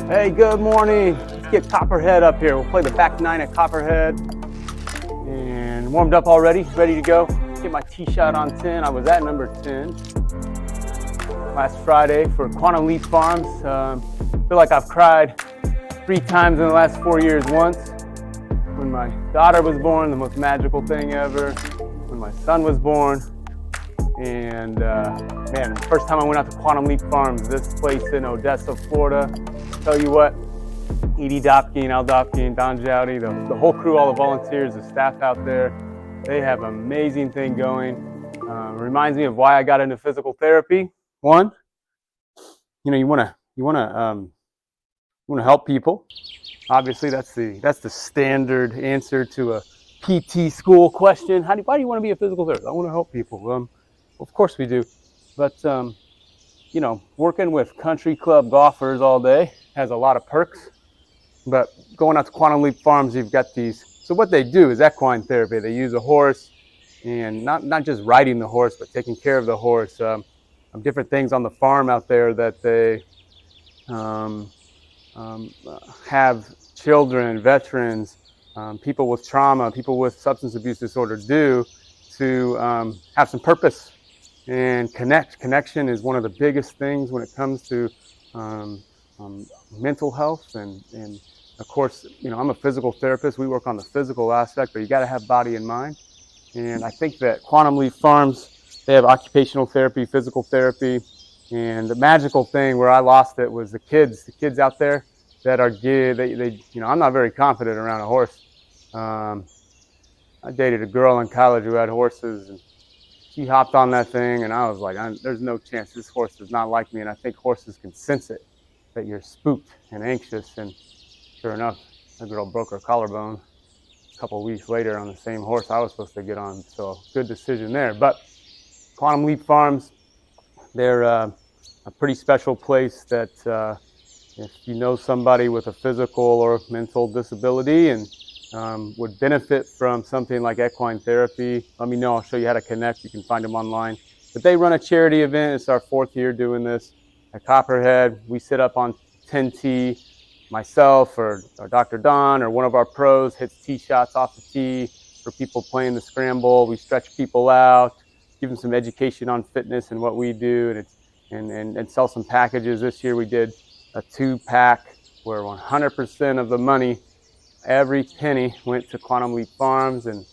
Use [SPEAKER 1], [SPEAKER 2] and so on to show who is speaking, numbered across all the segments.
[SPEAKER 1] Hey, good morning. Let's get Copperhead up here. We'll play the back nine at Copperhead. And warmed up already, ready to go. Get my tee shot on 10. I was at number 10 last Friday for Quantum Leap Farms. Feel like I've cried 3 times in the last 4 years. Once when my daughter was born, the most magical thing ever. When my son was born. And man, the first time I went out to Quantum Leap Farms, this place in Odessa, Florida. Tell you what, Edie Dopkin, Al Dopkin, Don Jowdy, the whole crew, all the volunteers, the staff out there, they have an amazing thing going. Reminds me of why I got into physical therapy. One, you want to help people. Obviously, that's the standard answer to a PT school question. Why do you want to be a physical therapist? I want to help people. Of course we do, but working with country club golfers all day has a lot of perks. But going out to Quantum Leap Farms, you've got these. So what they do is equine therapy. They use a horse, and not just riding the horse, but taking care of the horse. Different things on the farm out there that they have children, veterans, people with trauma, people with substance abuse disorder do to have some purpose and connect. Connection is one of the biggest things when it comes to mental health. And of course, I'm a physical therapist. We work on the physical aspect, but you got to have body and mind. And I think that Quantum Leap Farms, they have occupational therapy, physical therapy. And the magical thing where I lost it was the kids out there that are good. I'm not very confident around a horse. I dated a girl in college who had horses, and she hopped on that thing, and I was like, there's no chance this horse does not like me. And I think horses can sense it, that you're spooked and anxious. And sure enough, the girl broke her collarbone a couple of weeks later on the same horse I was supposed to get on. So good decision there. But Quantum Leap Farms, they're a pretty special place that if you know somebody with a physical or mental disability and would benefit from something like equine therapy, let me know. I'll show you how to connect. You can find them online. But they run a charity event. It's our 4th year doing this at Copperhead. We sit up on 10T. Myself or Dr. Don or one of our pros hits tee shots off the tee for people playing the scramble. We stretch people out, give them some education on fitness and what we do, and sell some packages. This year we did a 2-pack where 100% of the money, every penny, went to Quantum Leap Farms, and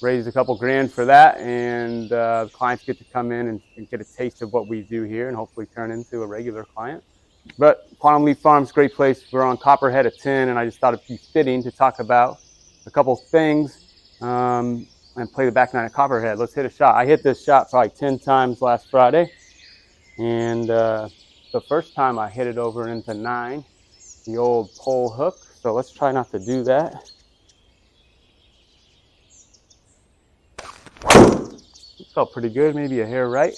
[SPEAKER 1] raised a couple grand for that. And clients get to come in and get a taste of what we do here and hopefully turn into a regular client. But Quantum Leap Farms, great place. We're on Copperhead at 10, and I just thought it'd be fitting to talk about a couple things and play the back nine at Copperhead. Let's hit a shot. I hit this shot probably 10 times last Friday, and the first time I hit it over into 9, the old pole hook. So let's try not to do that. It felt pretty good, maybe a hair right.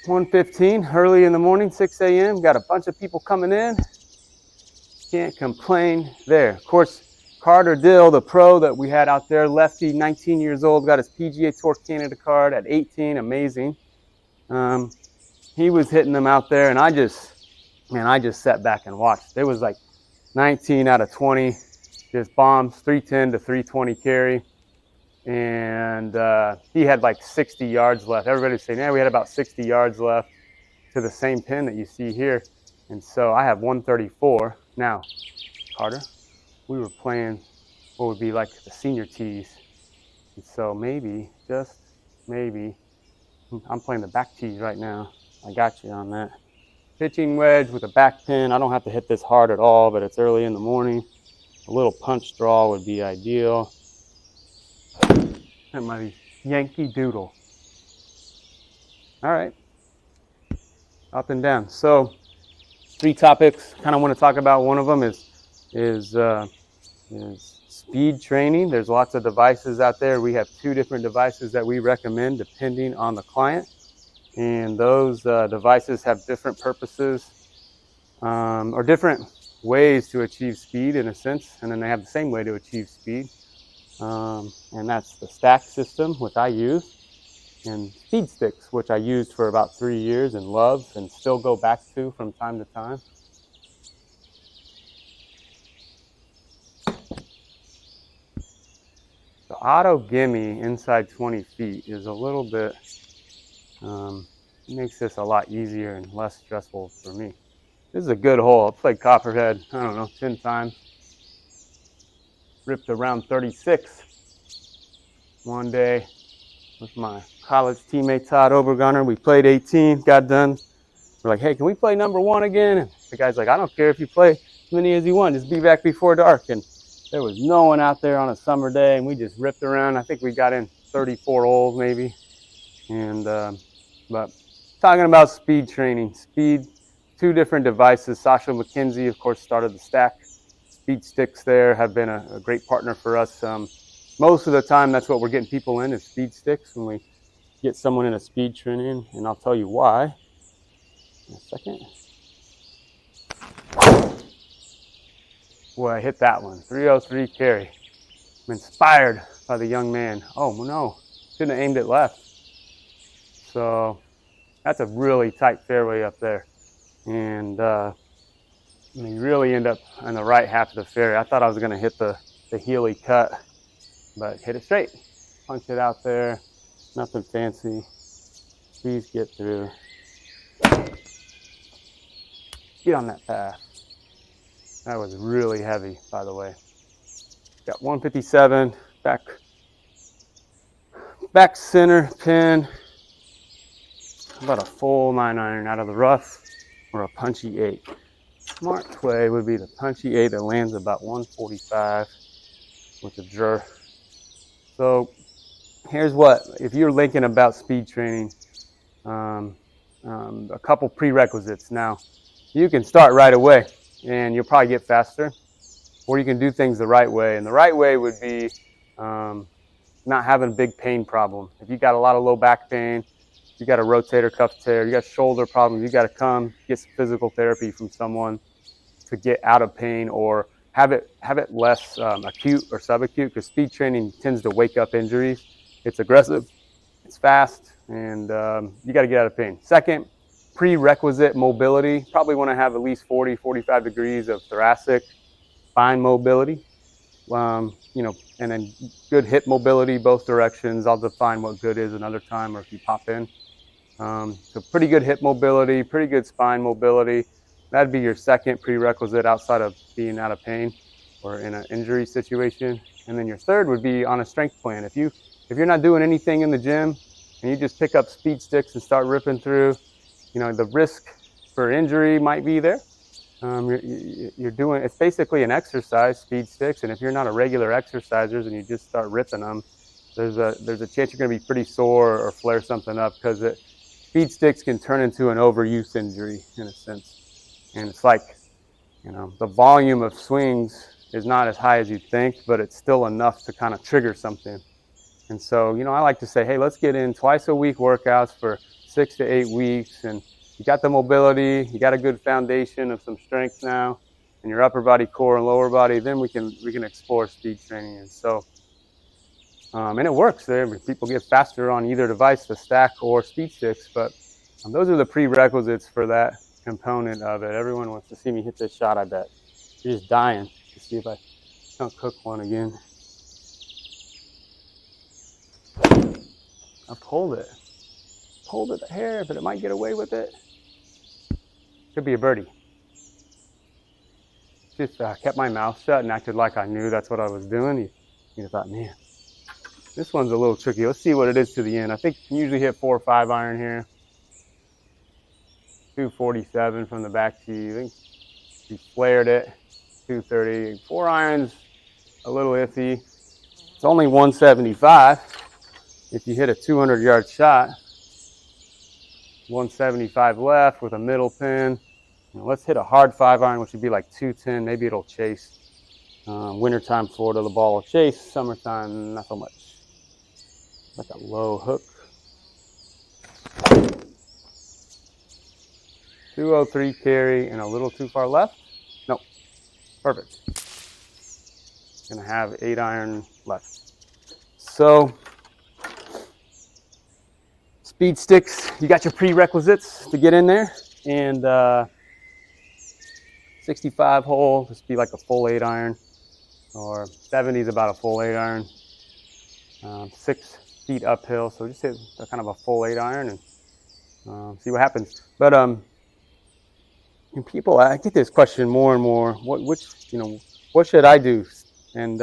[SPEAKER 1] 1:15, early in the morning, 6 a.m. Got a bunch of people coming in. Can't complain there. Of course, Carter Dill, the pro that we had out there, lefty, 19 years old, got his PGA Tour Canada card at 18, amazing. He was hitting them out there, and I just sat back and watched. There was like 19 out of 20, just bombs, 310 to 320 carry. And he had like 60 yards left. Everybody's saying, we had about 60 yards left to the same pin that you see here. And so I have 134. Now, Carter, we were playing what would be like the senior tees. And so maybe, just maybe, I'm playing the back tees right now. I got you on that. Pitching wedge with a back pin. I don't have to hit this hard at all, but it's early in the morning. A little punch draw would be ideal. And my Yankee Doodle. All right. Up and down. So 3 topics. Kind of want to talk about. One of them is speed training. There's lots of devices out there. We have 2 different devices that we recommend depending on the client. And those devices have different purposes or different ways to achieve speed in a sense. And then they have the same way to achieve speed. And that's the stack system, which I use. and speed sticks, which I used for about 3 years and love and still go back to from time to time. The auto gimme inside 20 feet is a little bit, makes this a lot easier and less stressful for me. This is a good hole. I've played Copperhead, I don't know, 10 times. Ripped around 36 one day with my college teammate Todd Obergunner. We played 18, got done. We're like, hey, can we play number 1 again? And the guy's like, I don't care if you play as many as you want, just be back before dark. And there was no one out there on a summer day, and we just ripped around. I think we got in 34 holes maybe. And but talking about speed training, speed, 2 different devices. Sasha McKenzie, of course, started the Stack. Speed sticks there have been a great partner for us. Most of the time, that's what we're getting people in is speed sticks when we get someone in a speed training, and I'll tell you why in a second. Boy, I hit that one, 303 carry. I'm inspired by the young man. Oh no, shouldn't have aimed it left. So that's a really tight fairway up there. And you really end up on the right half of the fairway. I thought I was gonna hit the Healy cut, but hit it straight. Punch it out there, nothing fancy. Please get through. Get on that path. That was really heavy, by the way. Got 157, back center pin. About a full 9-iron out of the rough, or a punchy 8. Smart play would be the punchy 8 that lands about 145 with a jur. So here's what, if you're thinking about speed training, a couple prerequisites. Now, you can start right away and you'll probably get faster, or you can do things the right way. And the right way would be not having a big pain problem. If you got a lot of low back pain, you got a rotator cuff tear, you got shoulder problems, you got to come get some physical therapy from someone to get out of pain, or have it less acute or subacute, because speed training tends to wake up injuries. It's aggressive, it's fast, and you got to get out of pain. Second, prerequisite mobility. Probably want to have at least 40, 45 degrees of thoracic spine mobility. And then good hip mobility both directions. I'll define what good is another time, or if you pop in. So pretty good hip mobility, pretty good spine mobility. That'd be your second prerequisite outside of being out of pain or in an injury situation. And then your third would be on a strength plan. If you're not doing anything in the gym and you just pick up speed sticks and start ripping through, the risk for injury might be there. It's basically an exercise, speed sticks, and if you're not a regular exerciser and you just start ripping them, there's a chance you're going to be pretty sore or flare something up, because speed sticks can turn into an overuse injury in a sense. And it's like, the volume of swings is not as high as you'd think, but it's still enough to kind of trigger something. And so, I like to say, hey, let's get in twice a week workouts for 6 to 8 weeks, and you got the mobility, you got a good foundation of some strength now in your upper body, core, and lower body, then we can explore speed training. And so, and it works there. People get faster on either device, the Stack or speed sticks, but those are the prerequisites for that component of it. Everyone wants to see me hit this shot, I bet. You're just dying to see if I don't cook one again. I pulled it a hair, but it might get away with it. Could be a birdie. Just kept my mouth shut and acted like I knew that's what I was doing. You thought, man, this one's a little tricky. Let's see what it is to the end. I think you can usually hit 4 or 5 iron here. 247 from the back tee. I think you flared it. 230. 4 irons, a little iffy. It's only 175. If you hit a 200-yard shot, 175 left with a middle pin. Let's hit a hard 5 iron, which would be like 210. Maybe it'll chase. Wintertime Florida, the ball will chase. Summertime, not so much. Like a low hook. 203 carry and a little too far left. Nope. Perfect. Gonna have 8 iron left. So speed sticks, you got your prerequisites to get in there, and 65 hole, this would be like a full 8 iron, or 70 is about a full 8 iron, 6 feet uphill, so just hit kind of a full 8 iron and see what happens. But people, I get this question more and more, what should I do? And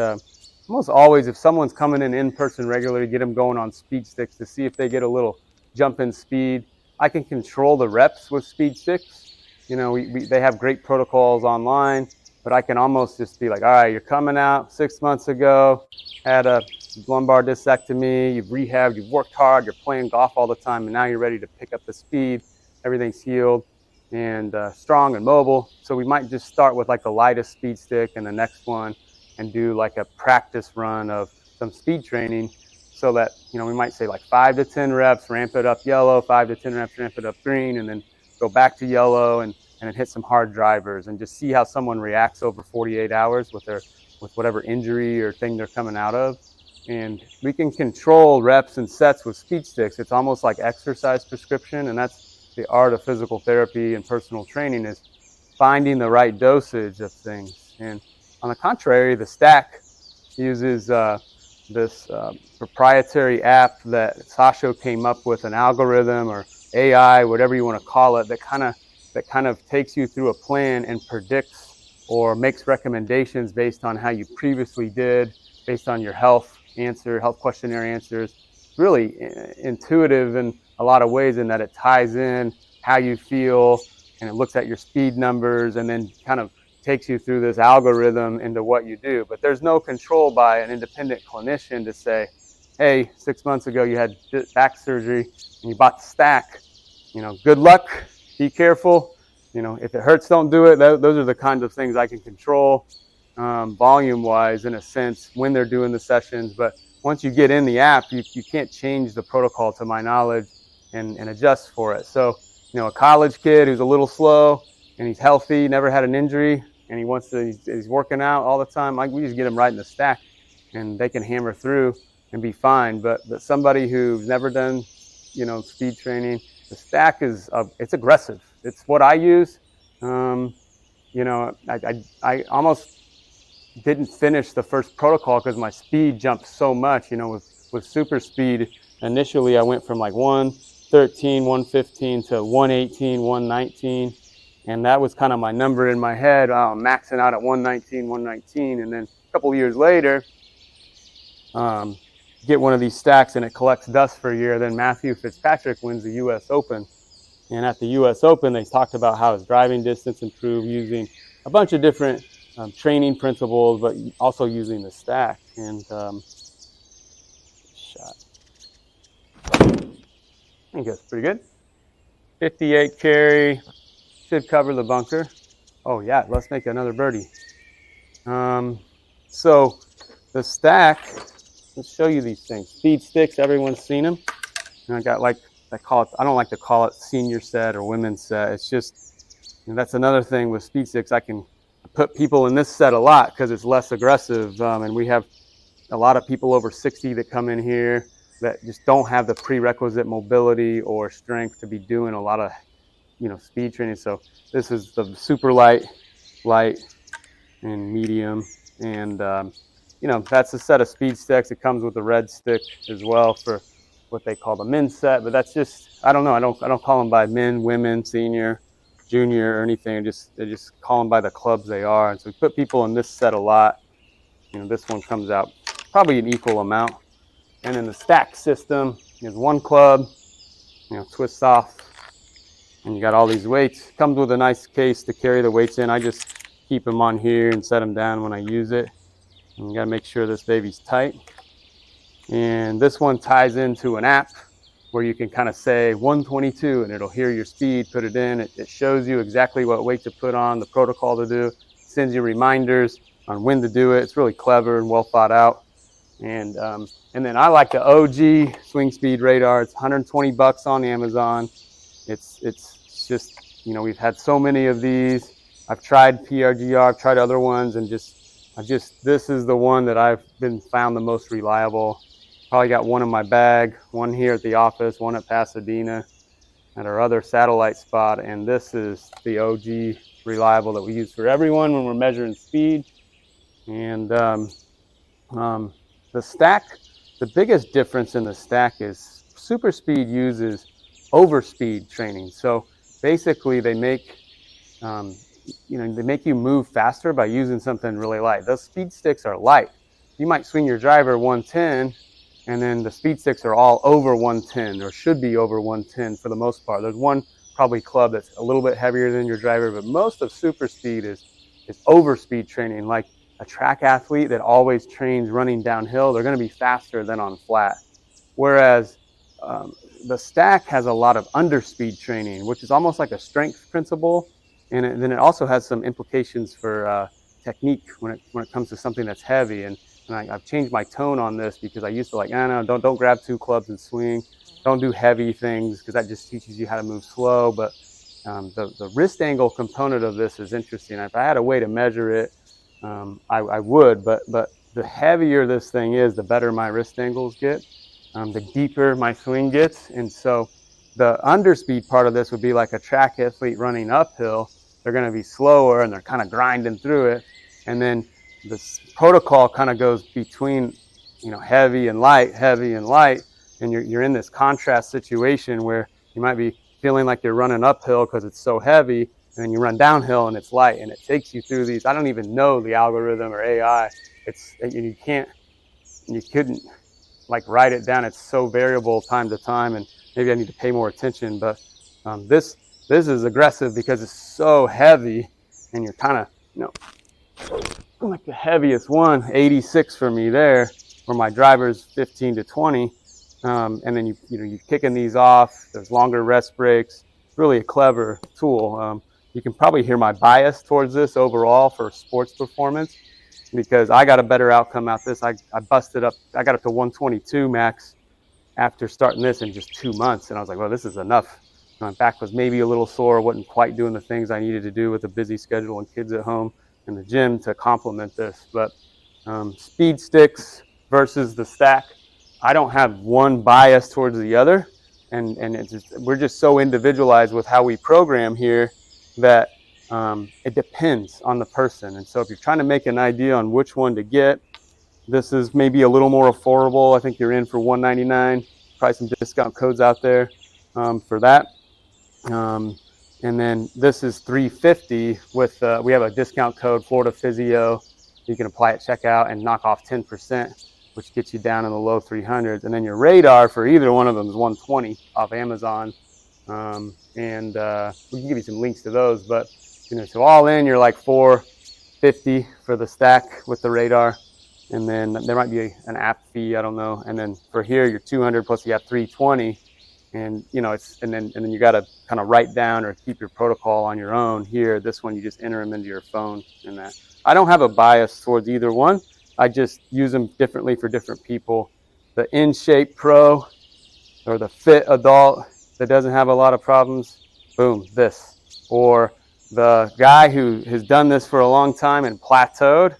[SPEAKER 1] almost always, if someone's coming in person regularly, get them going on speed sticks to see if they get a little jump in speed. I can control the reps with speed sticks. You know, they have great protocols online, but I can almost just be like, all right, you're coming out 6 months ago, had a lumbar discectomy, you've rehabbed, you've worked hard, you're playing golf all the time, and now you're ready to pick up the speed. Everything's healed and strong and mobile. So we might just start with like the lightest speed stick and the next one and do like a practice run of some speed training, so that, you know, we might say like 5 to 10 reps, ramp it up yellow, 5 to 10 reps, ramp it up green, and then go back to yellow and then hit some hard drivers and just see how someone reacts over 48 hours with whatever injury or thing they're coming out of. And we can control reps and sets with speed sticks. It's almost like exercise prescription, and that's the art of physical therapy and personal training, is finding the right dosage of things. And on the contrary, the stack uses this proprietary app that Sasho came up with, an algorithm or AI, whatever you want to call it, that kind of takes you through a plan and predicts or makes recommendations based on how you previously did, based on your health questionnaire answers. Really intuitive in a lot of ways, in that it ties in how you feel and it looks at your speed numbers and then kind of takes you through this algorithm into what you do. But there's no control by an independent clinician to say, hey, 6 months ago you had back surgery and you bought the stack. You know, good luck, be careful. You know, if it hurts, don't do it. Those are the kinds of things I can control volume-wise, in a sense, when they're doing the sessions. But once you get in the app, you can't change the protocol, to my knowledge, and adjust for it. So, you know, a college kid who's a little slow and he's healthy, never had an injury, and he's working out all the time, we just get him right in the stack and they can hammer through and be fine. But somebody who's never done, you know, speed training, the stack it's aggressive. It's what I use. You know, I almost didn't finish the first protocol because my speed jumped so much. You know, with super speed, initially I went from like 113, 115 to 118, 119. And that was kind of my number in my head, maxing out at 119. And then a couple of years later, get one of these stacks and it collects dust for a year. Then Matthew Fitzpatrick wins the US Open. And at the US Open, they talked about how his driving distance improved using a bunch of different training principles, but also using the stack. And shot. I think that's pretty good. 58 carry, should cover the bunker. Oh yeah, let's make another birdie. So the stack, let's show you these things. Speed sticks, everyone's seen them. And I got, like, I don't like to call it senior set or women's set. It's just, and that's another thing with speed sticks. I can put people in this set a lot because it's less aggressive. And we have a lot of people over 60 that come in here that just don't have the prerequisite mobility or strength to be doing a lot of, you know, speed training. So this is the super light, and medium. And, you know, that's a set of speed sticks. It comes with a red stick as well for what they call the men's set, but that's just, I don't know. I don't call them by men, women, senior, junior, or anything. They just call them by the clubs they are. And so we put people in this set a lot. You know, this one comes out probably an equal amount. And in the stack system, there's one club, you know, twists off, and you got all these weights. Comes with a nice case to carry the weights in. I just keep them on here and set them down when I use it. And you gotta make sure this baby's tight. And this one ties into an app where you can kind of say 122 and it'll hear your speed, put it in. It shows you exactly what weight to put on, the protocol to do, sends you reminders on when to do it. It's really clever and well thought out. And then I like the OG swing speed radar. It's 120 bucks on Amazon. It's just, you know, we've had so many of these. I've tried PRGR, I've tried other ones, and this is the one that I've been found the most reliable. Probably got one in my bag, one here at the office, one at Pasadena, at our other satellite spot. And this is the OG reliable that we use for everyone when we're measuring speed. And the stack, the biggest difference in the stack is super speed uses overspeed training. So basically they make they make you move faster by using something really light. Those speed sticks are light. You might swing your driver 110, and then the speed sticks are all over 110, or should be over 110 for the most part. There's one probably club that's a little bit heavier than your driver, but most of super speed is over speed training. Like a track athlete that always trains running downhill, they're going to be faster than on flat. Whereas the stack has a lot of underspeed training, which is almost like a strength principle. And then it also has some implications for technique when it comes to something that's heavy. And I've changed my tone on this because I used to like, no, don't grab 2 clubs and swing. Don't do heavy things because that just teaches you how to move slow. But the wrist angle component of this is interesting. If I had a way to measure it, I would. But the heavier this thing is, the better my wrist angles get, the deeper my swing gets. And so the underspeed part of this would be like a track athlete running uphill. They're going to be slower and they're kind of grinding through it. And then this protocol kind of goes between, heavy and light. And you're in this contrast situation where you might be feeling like you're running uphill because it's so heavy, and then you run downhill and it's light, and it takes you through these. I don't even know the algorithm or AI. You couldn't like write it down. It's so variable time to time, and maybe I need to pay more attention. But this is aggressive because it's so heavy, and you're kind of, like the heaviest one, 86 for me there, where my driver's 15 to 20. And then you're kicking these off. There's longer rest breaks. Really a clever tool. You can probably hear my bias towards this overall for sports performance, because I got a better outcome out this. I busted up. I got up to 122 max after starting this in just 2 months, and I was like, well, this is enough. My back was maybe a little sore. Wasn't quite doing the things I needed to do with a busy schedule and kids at home and the gym to complement this. But speed sticks versus the stack, I don't have one bias towards the other, and we're just so individualized with how we program here that it depends on the person. And so if you're trying to make an idea on which one to get, this is maybe a little more affordable. I think you're in for $199. Probably some discount codes out there for that. And then this is $350 with we have a discount code, Florida Physio. You can apply at checkout and knock off 10%, which gets you down in the low 300s. And then your radar for either one of them is $120 off Amazon. And we can give you some links to those. But so all in, you're like $450 for the stack with the radar. And then there might be an app fee, I don't know. And then for here, you're $200 plus you have $320. And and then you got to kind of write down or keep your protocol on your own. Here, this one you just enter them into your phone. And that I don't have a bias towards either one. I just use them differently for different people. The In Shape Pro or the Fit Adult that doesn't have a lot of problems, boom, this. Or the guy who has done this for a long time and plateaued,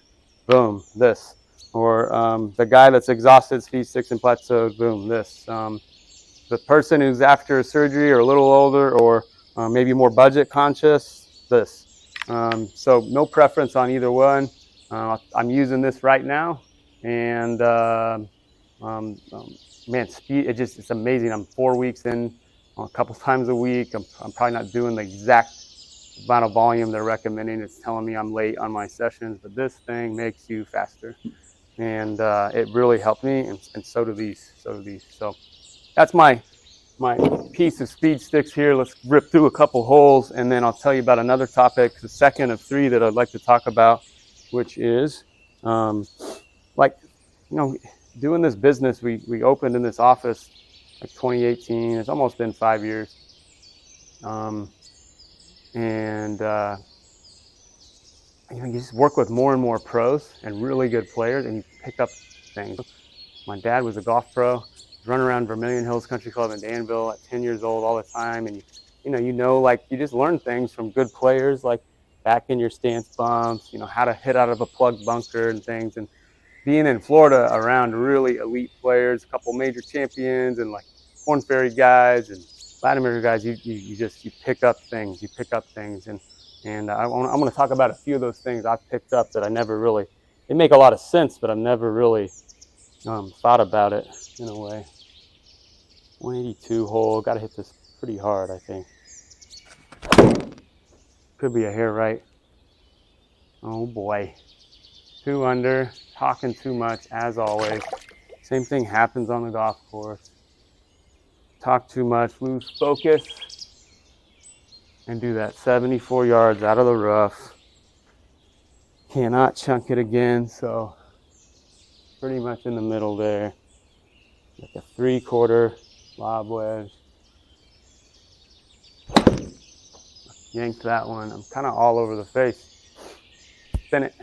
[SPEAKER 1] boom, this. Or the guy that's exhausted, speed sticks, and plateaued, boom, this. The person who's after surgery or a little older or maybe more budget conscious, this. So no preference on either one. I'm using this right now, and man, speed, it's amazing. I'm 4 weeks in, a couple times a week. I'm probably not doing the exact amount of volume they're recommending. It's telling me I'm late on my sessions, but this thing makes you faster, and it really helped me, and so do these. So that's my piece of speed sticks here. Let's rip through a couple holes, and then I'll tell you about another topic, the second of 3 that I'd like to talk about, which is doing this business. We opened in this office like 2018. It's almost been 5 years. You just work with more and more pros and really good players, and you pick up things. My dad was a golf pro, run around Vermilion Hills Country Club in Danville at 10 years old all the time. And you just learn things from good players, like back in your stance bumps, how to hit out of a plugged bunker and things. And being in Florida around really elite players, a couple major champions, and like Korn Ferry guys and Latin America guys, you pick up things. You pick up things, and I'm going to talk about a few of those things I've picked up that I never really. They make a lot of sense, but I've never really thought about it in a way. 182 hole. Got to hit this pretty hard, I think. Could be a hair right. Oh boy. 2 under. Talking too much, as always. Same thing happens on the golf course. Talk too much, lose focus, and do that 74 yards out of the rough. Cannot chunk it again, so pretty much in the middle there. Like a 3/4 lob wedge. Yanked that one. I'm kind of all over the face. Spin it.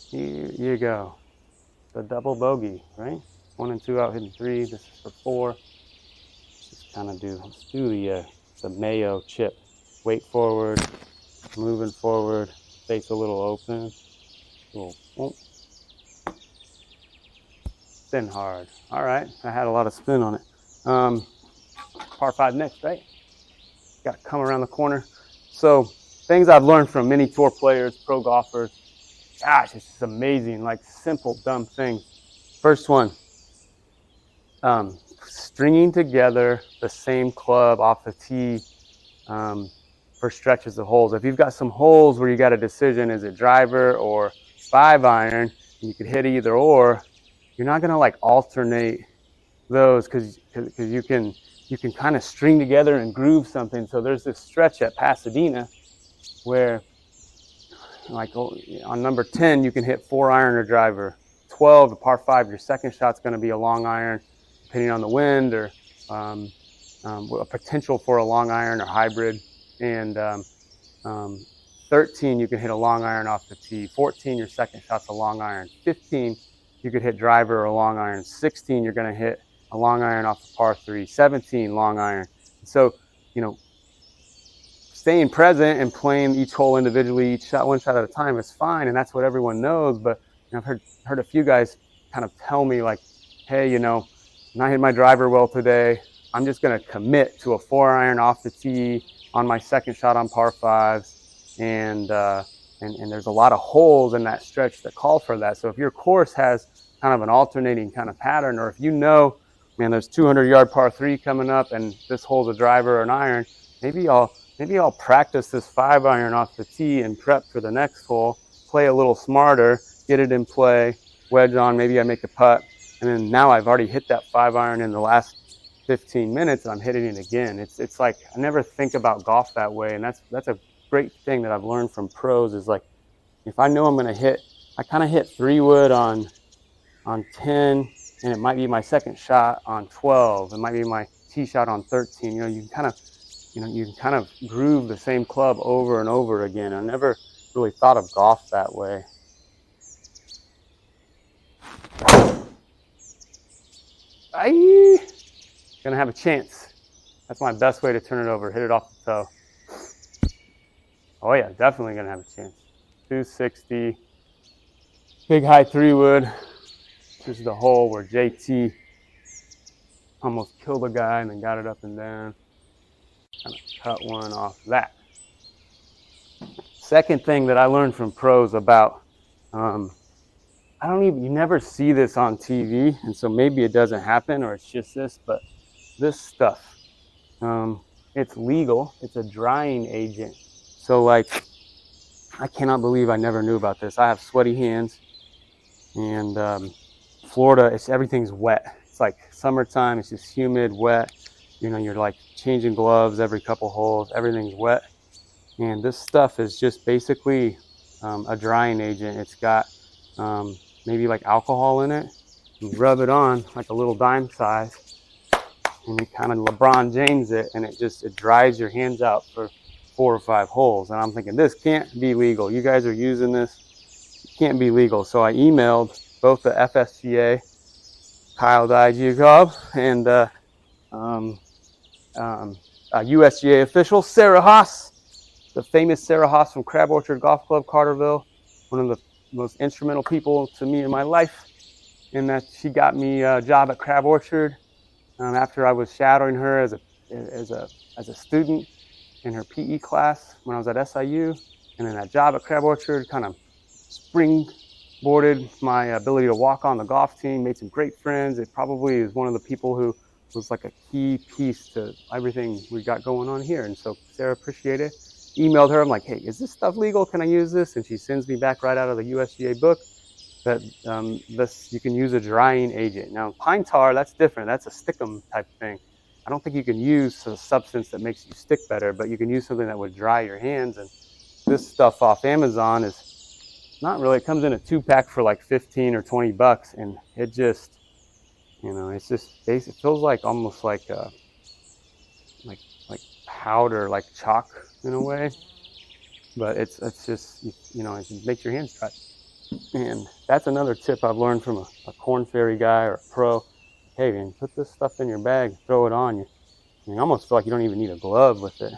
[SPEAKER 1] Here you go. The double bogey, right? 1 and 2 out, hitting 3. This is for 4. Just kind of let's do the Mayo chip. Weight forward, moving forward, face a little open. Spin hard. All right, I had a lot of spin on it. Par 5 next, right? Got to come around the corner. So things I've learned from many tour players, pro golfers. Gosh, it's just amazing, like simple, dumb things. First one, stringing together the same club off the tee for stretches of holes. If you've got some holes where you got a decision, is it driver or 5-iron, you could hit either or, you're not going to like alternate those because you can kind of string together and groove something. So there's this stretch at Pasadena where like on number 10, you can hit 4-iron or driver. 12, the par 5, your second shot's going to be a long iron, depending on the wind or a potential for a long iron or hybrid. And 13, you can hit a long iron off the tee. 14, your second shot's a long iron. 15, you could hit driver or a long iron. 16, you're going to hit a long iron off the par 3. 17, long iron. So, staying present and playing each hole individually, each shot, one shot at a time is fine, and that's what everyone knows. But I've heard a few guys kind of tell me like, hey, I'm not hitting my driver well today. I'm just going to commit to a 4-iron off the tee on my second shot on par 5s, and there's a lot of holes in that stretch that call for that. So if your course has kind of an alternating kind of pattern, or if man, there's 200-yard par 3 coming up, and this hole's a driver or an iron, maybe I'll practice this 5-iron off the tee and prep for the next hole, play a little smarter, get it in play, wedge on, maybe I make a putt, and then now I've already hit that 5-iron in the last 15 minutes and I'm hitting it again. It's like I never think about golf that way, and that's a great thing that I've learned from pros is like if I know I'm going to hit, I kind of hit 3-wood on 10, and it might be my second shot on 12, it might be my tee shot on 13. You can kind of groove the same club over and over again. I never really thought of golf that way. Gonna have a chance. That's my best way to turn it over. Hit it off the toe. Oh yeah, definitely gonna have a chance. 260. Big high 3-wood. This is the hole where JT almost killed a guy and then got it up and down. Kind of cut one off that. Second thing that I learned from pros about, you never see this on TV, and so maybe it doesn't happen or it's just this, but this stuff, it's legal. It's a drying agent. So like, I cannot believe I never knew about this. I have sweaty hands, and Florida, everything's wet. It's like summertime, it's just humid, wet. You're like changing gloves every couple holes, everything's wet. And this stuff is just basically a drying agent. It's got maybe like alcohol in it. You rub it on like a little dime size, and you kind of LeBron James it, and it dries your hands out for 4 or 5 holes. And I'm thinking, this can't be legal. You guys are using this, it can't be legal. So I emailed both the FSGA, Kyle Diagov, and USGA official, Sarah Haas, the famous Sarah Haas from Crab Orchard Golf Club, Carterville, one of the most instrumental people to me in my life, in that she got me a job at Crab Orchard after I was shadowing her as a student in her PE class when I was at SIU. And then that job at Crab Orchard kind of springboarded my ability to walk on the golf team, made some great friends. It probably is one of the people who was like a key piece to everything we got going on here. And so Sarah, appreciate it. Emailed her, I'm like, hey, is this stuff legal? Can I use this? And she sends me back right out of the USGA book that this, you can use a drying agent. Now, pine tar, that's different. That's a stickum type thing. I don't think you can use a substance that makes you stick better, but you can use something that would dry your hands. And this stuff off Amazon is not really, it comes in a 2-pack for like 15 or 20 bucks. And it just, you know, it's just basic. It feels like almost like powder, like chalk in a way. But it's just, you know, it makes your hands dry. And that's another tip I've learned from a Corn Ferry guy or a pro. Hey, man, put this stuff in your bag, throw it on. You almost feel like you don't even need a glove with it.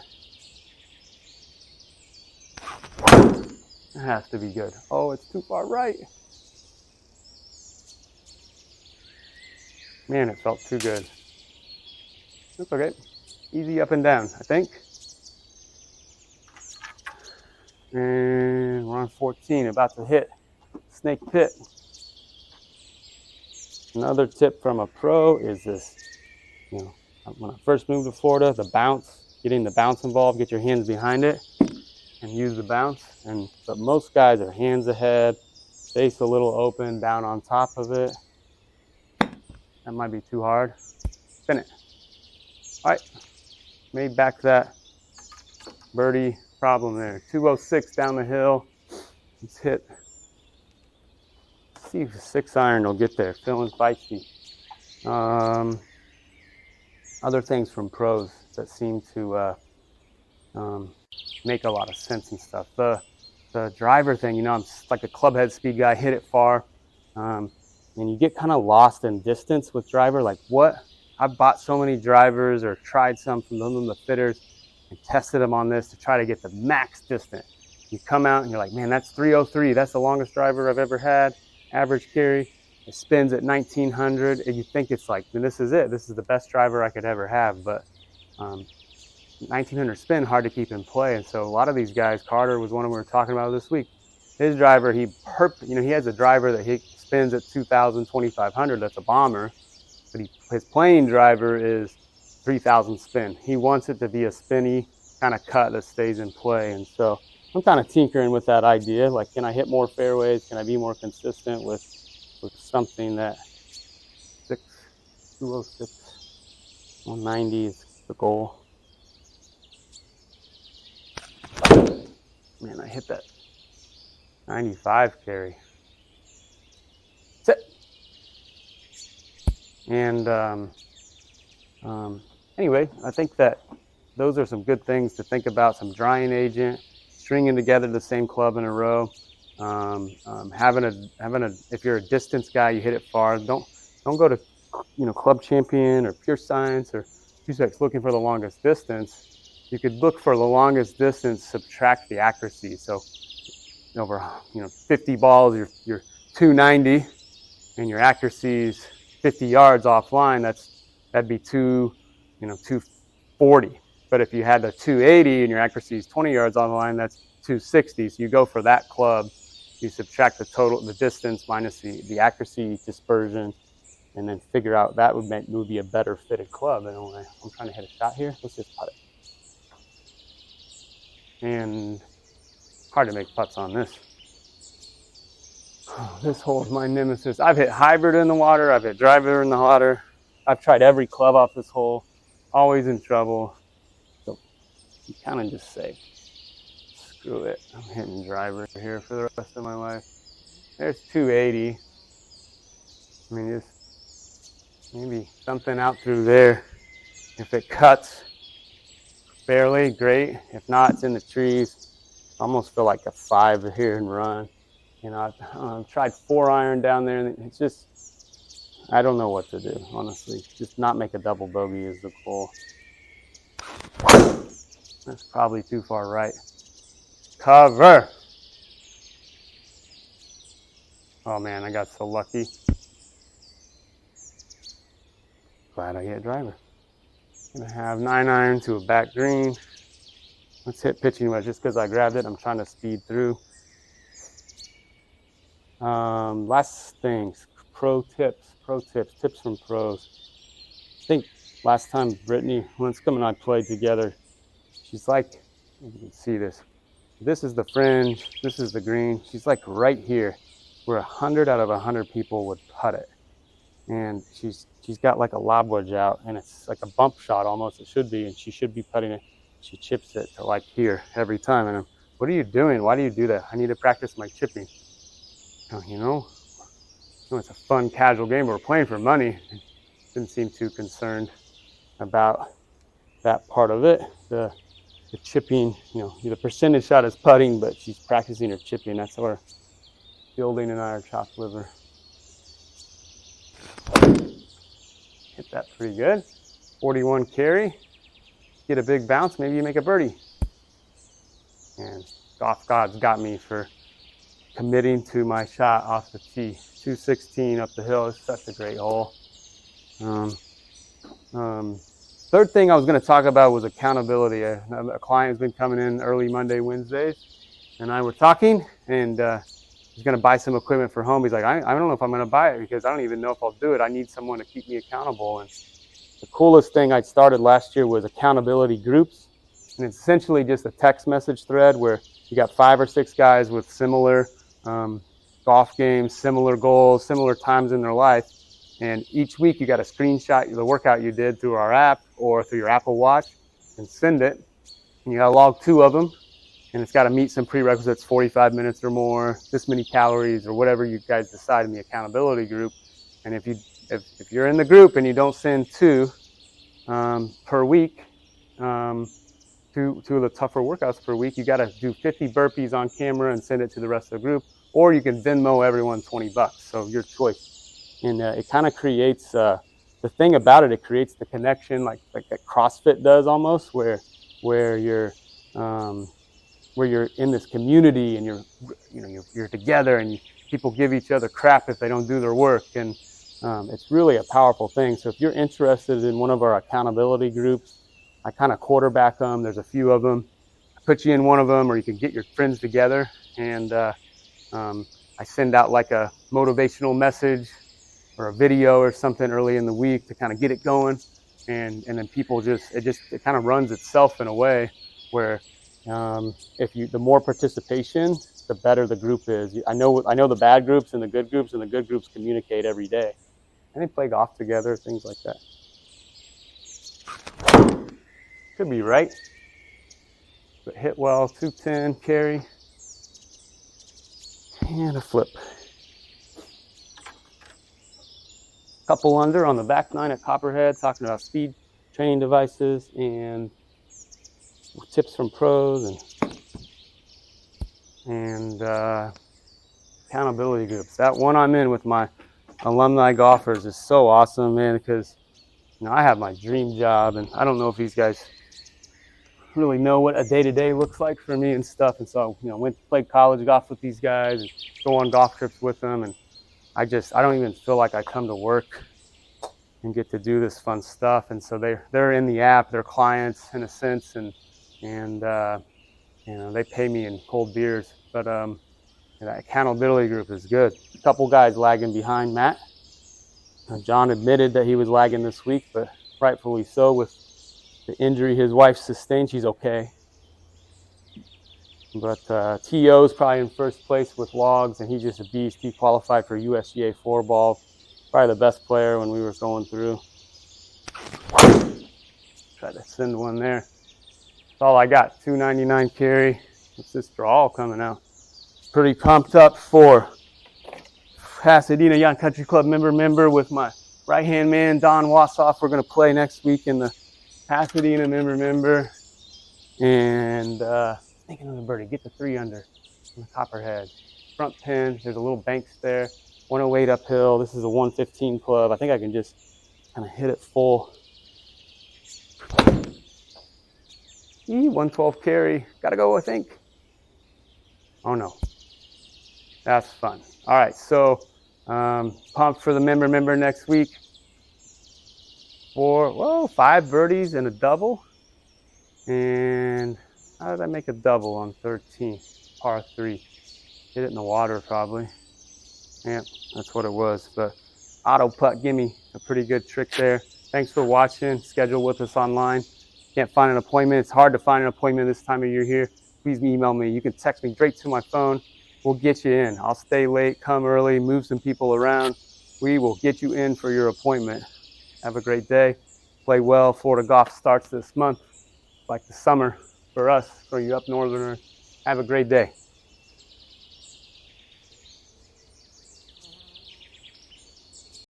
[SPEAKER 1] It has to be good. Oh, it's too far right. Man, it felt too good. That's okay. Easy up and down, I think. And we're on 14, about to hit Snake Pit. Another tip from a pro is this, you know, when I first moved to Florida, the bounce, getting the bounce involved, get your hands behind it and use the bounce. But most guys are hands ahead, face a little open, down on top of it. That might be too hard. Spin it. All right, made back that birdie problem there. 206 down the hill. Let's hit. See if the 6-iron will get there. Feeling feisty. Other things from pros that seem to make a lot of sense and stuff. The driver thing, you know, I'm like a clubhead speed guy, hit it far. And you get kind of lost in distance with driver. Like what? I've bought so many drivers or tried some from the fitters and tested them on this to try to get the max distance. You come out and you're like, man, that's 303. That's the longest driver I've ever had. Average carry. It spins at 1900. And you think it's like, this is it. This is the best driver I could ever have. But 1900 spin, hard to keep in play. And so a lot of these guys, Carter was one of them we were talking about this week. His driver, he has a driver that he spins at 2000, 2500. That's a bomber. But his playing driver is 3000 spin. He wants it to be a spinny kind of cut that stays in play. And so I'm kind of tinkering with that idea. Like, can I hit more fairways? Can I be more consistent with something that 206, 190 is the goal. Man, I hit that 95 carry. Sit. And anyway, I think that those are some good things to think about. Some drying agent, stringing together the same club in a row, having a. If you're a distance guy, you hit it far. Don't go to, Club Champion or Pure Science or Q6 looking for the longest distance. You could look for the longest distance, subtract the accuracy. So over 50 balls, you're 290, and your accuracy is 50 yards offline. That'd be 240. But if you had the 280 and your accuracy is 20 yards offline, that's 260. So you go for that club. You subtract the distance minus the accuracy dispersion, and then figure out that would be a better fitted club. And I'm trying to hit a shot here. Let's just putt it. And hard to make putts on this. Oh, this hole is my nemesis. I've hit hybrid in the water. I've hit driver in the water. I've tried every club off this hole. Always in trouble. So you kind of just say, screw it. I'm hitting driver here for the rest of my life. There's 280. I mean, just maybe something out through there. If it cuts barely, great. If not, it's in the trees. I almost feel like a 5 here and run. I've tried 4-iron down there, and it's just, I don't know what to do, honestly. Just not make a double bogey is the goal. That's probably too far right. Cover. Oh man, I got so lucky. Glad I get driver. Gonna have 9-iron to a back green. Let's hit pitching wedge. Just because I grabbed it, I'm trying to speed through. Last things, tips from pros. I think last time Brittany Linscomb and I played together, she's like, you can see this. This is the fringe, this is the green. She's like right here, where 100 out of 100 people would putt it. And she's got like a lob wedge out, and it's like a bump shot almost, it should be, and she should be putting it. She chips it to like here every time. And I'm, what are you doing? Why do you do that? I need to practice my chipping. You know, it's a fun, casual game. We're playing for money. Didn't seem too concerned about that part of it. The chipping, you know, the percentage shot is putting, but she's practicing her chipping. That's where Fielding and I are chopped liver. Hit that pretty good. 41 carry. Get a big bounce, maybe you make a birdie. And golf gods got me for committing to my shot off the tee. 216 up the hill is such a great hole. Third thing I was going to talk about was accountability. A client has been coming in early Monday, Wednesdays, and I were talking, and he's going to buy some equipment for home. He's like, I don't know if I'm going to buy it because I don't even know if I'll do it. I need someone to keep me accountable. And the coolest thing I started last year was accountability groups. And it's essentially just a text message thread where you got 5 or 6 guys with similar golf games, similar goals, similar times in their life. And each week you got to screenshot the workout you did through our app or through your Apple Watch and send it. And you got to log 2 of them. And it's got to meet some prerequisites, 45 minutes or more, this many calories or whatever you guys decide in the accountability group. And if you're in the group and you don't send 2 per week, 2 of the tougher workouts per week, you got to do 50 burpees on camera and send it to the rest of the group, or you can Venmo everyone $20. So your choice. And it kind of creates the thing about it. It creates the connection, like that CrossFit does almost, where you're in this community and you're together and people give each other crap if they don't do their work, and it's really a powerful thing. So if you're interested in one of our accountability groups, I kind of quarterback them. There's a few of them. I put you in one of them, or you can get your friends together, and I send out like a motivational message or a video or something early in the week to kind of get it going, and then people it kind of runs itself in a way where the more participation, the better the group is. I know the bad groups and the good groups communicate every day, and they play golf together, things like that. Could be right, but hit well. 210 carry and a flip. Couple under on the back 9 at Copperhead, talking about speed training devices and tips from pros and accountability groups. That one I'm in with my alumni golfers is so awesome, man, because I have my dream job, and I don't know if these guys really know what a day-to-day looks like for me and stuff. And so, played college golf with these guys and go on golf trips with them, and I don't even feel like I come to work and get to do this fun stuff. And so they're in the app, they're clients in a sense, and they pay me in cold beers. But that accountability group is good. A couple guys lagging behind Matt. John admitted that he was lagging this week, but rightfully so with the injury his wife sustained. She's okay. But T.O.'s probably in first place with logs, and he's just a beast. He qualified for USGA 4-ball. Probably the best player when we were going through. Tried to send one there. That's all I got. 299 carry. What's this draw coming out? Pretty pumped up for Pasadena Yacht Country Club member with my right-hand man, Don Wassoff. We're going to play next week in the Pasadena member. And thinking of the birdie, get the 3 under on the Copperhead. Front pin, there's a little banks there. 108 uphill. This is a 115 club. I think I can just kind of hit it full. 112 carry. Gotta go, I think. Oh no. That's fun. All right, so pumped for the member next week. 5 birdies and a double. And how did I make a double on 13? Par 3. Hit it in the water probably. Yep, that's what it was. But auto putt, give me a pretty good trick there. Thanks for watching. Schedule with us online. Can't find an appointment. It's hard to find an appointment this time of year here. Please email me. You can text me straight to my phone. We'll get you in. I'll stay late, come early, move some people around. We will get you in for your appointment. Have a great day. Play well. Florida golf starts this month, like the summer for us, for you up northerners. Have a great day.